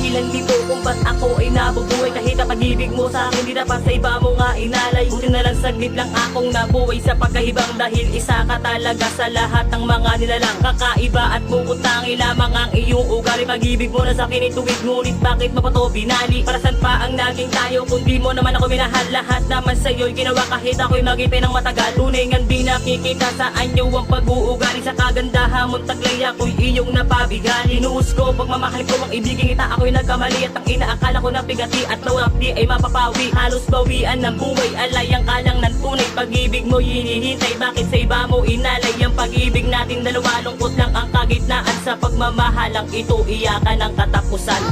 dahilan dito kung ba't ako ay nabubuhay. Kahit ang pag-ibig mo sa akin di dapat sa iba mo nga inalay. Buti na lang saglit lang akong nabuhay sa pagkahibang, dahil isa ka talaga sa lahat ng mga nilalang. Kakaiba at bukutangi lamang ang iyong ugali. Pag-ibig mo na sa akin ituwid, ngunit bakit mo pa to binali? Para saan pa ang naging tayo kung di mo naman ako minahal? Lahat naman sa'yo'y ginawa kahit ako'y maghintay ng matagal. Tunay ngang di nakikita sa anyo ang pag-uugali. Sa kagandahan mong taglay ako'y iyong napabigali. Inuus ko pagmamahal ko ang ibiging kita, ako'y nagkamali. At ang inaakala ko na pigati at lawak di ay mapapawi. Halos bawian ng buhay, alay ang kalang ng tunay. Pag-ibig mo hinihintay, bakit sa iba mo inalay? Ang pag-ibig natin dalawa, lungkot lang ang kagitnaan. Sa pagmamahalang ito, iyakan ang katapusan.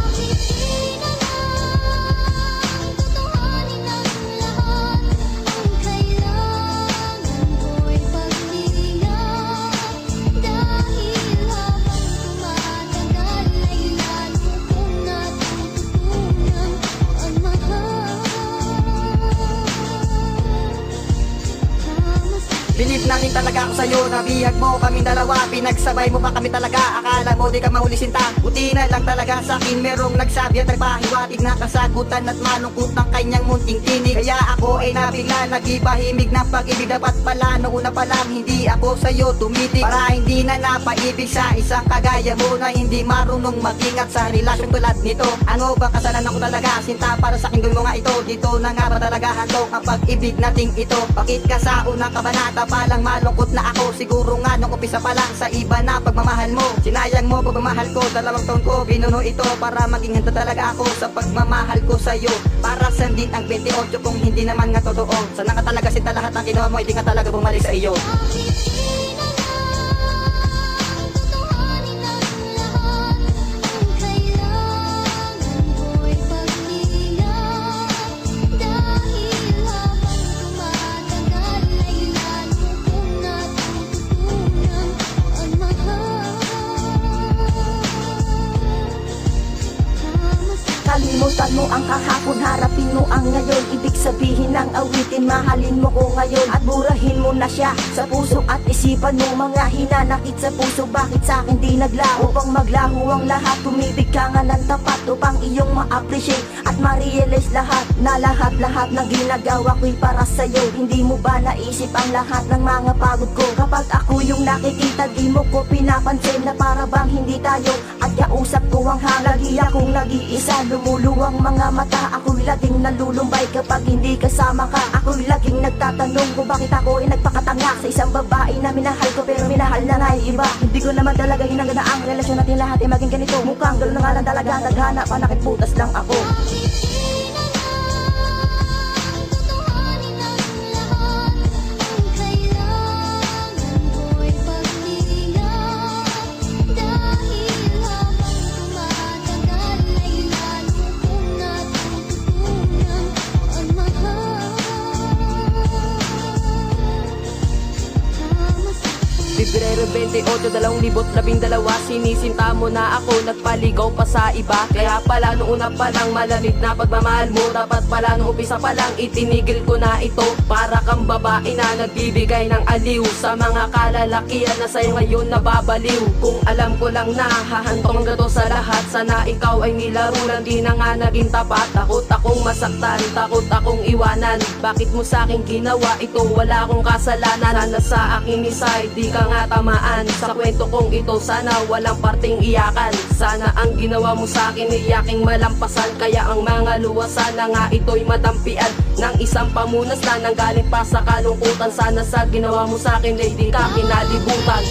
Believe namin talaga ako sa'yo, nabihag mo kaming dalawa. Pinagsabay mo pa kami talaga, akala mo di ka mahuli sinta. Buti na lang talaga sa'kin merong nagsabi at nagpahiwatig na kasagutan at malungkot ng kanyang munting tinig. Kaya ako ay nabigla, nagibahimig ng pag-ibig. Dapat pala noon na palang hindi ako sa'yo tumitig, para hindi na napaibig sa isang kagaya mo na hindi marunong mag-ingat sa relasyon tulad nito. Ano ba kasalanan ko talaga, sinta, para sa'kin gawin mo nga ito? Dito na nga ba talaga handog ang pag-ibig nating ito? Bakit ka sa unang kabanata palang malungkot na ako? Siguro nga nung umpisa pa lang sa iba na pagmamahal mo. Sinayang mo pagmamahal ko, 2 taon ko binuno ito para maging handa talaga ako sa pagmamahal ko sa'yo. Para sandin ang 28 kung hindi naman nga totoo. Sana ka talaga sinta, lahat ng ginawa mo hindi ka talaga bumalik sa iyo. Kalimutan mo ang kahapon, harapin mo ang ngayon. Ibig sabihin ng awitin, mahalin mo ko ngayon at burahin mo na siya sa puso at isipan mo. Mga hinanakit sa puso, bakit sa akin di naglaho? Upang maglaho ang lahat, tumibig ka nga ng tapat upang iyong ma-appreciate at ma-realize lahat na lahat na ginagawa ko'y para sa'yo. Hindi mo ba naisip ang lahat ng mga pagod ko? Kapag ako yung nakikita, di mo ko pinapansin na para bang hindi tayo. At kausap ko ang halagi, akong nag-iisa. Lumuluwang mga mata, ako'y laging nalulumbay kapag hindi kasama ka. Ako'y laging nagtatanong kung bakit ako ay nagpakatanga sa isang babae na minahal ko pero minahal na nga yung iba. Hindi ko naman talaga hinangga na ang relasyon natin lahat ay maging ganito. Mukhang gano'n na nga lang talaga, naghanap pa, nakipbutas lang ako. Pebrero 28, 2012, sinisinta mo na ako, nagpaligaw pa sa iba. Kaya pala noong una pa lang malamig na pagmamahal mo. Dapat pala noong umpisa pa lang itinigil ko na ito. Para kang babae na nagbibigay ng aliw sa mga kalalakihan na sa'yo ngayon nababaliw. Kung alam ko lang na hahantong gato sa lahat, sana ikaw ay nilaro lang, di na nga naging tapat. Takot akong masaktan, takot akong iwanan. Bakit mo sa'king ginawa ito? Wala akong kasalanan. Sana sa akin isay, di ka nga tamaan. Sa kwento kong ito, sana walang parteng iyakan. Sana ang ginawa mo sa akin ay yaking malampasan. Kaya ang mga luwa, sana nga ito'y matampian ng isang pamunas na nanggaling pa sa kalungkutan. Sana sa ginawa mo sa akin ay di ka kinalibutan.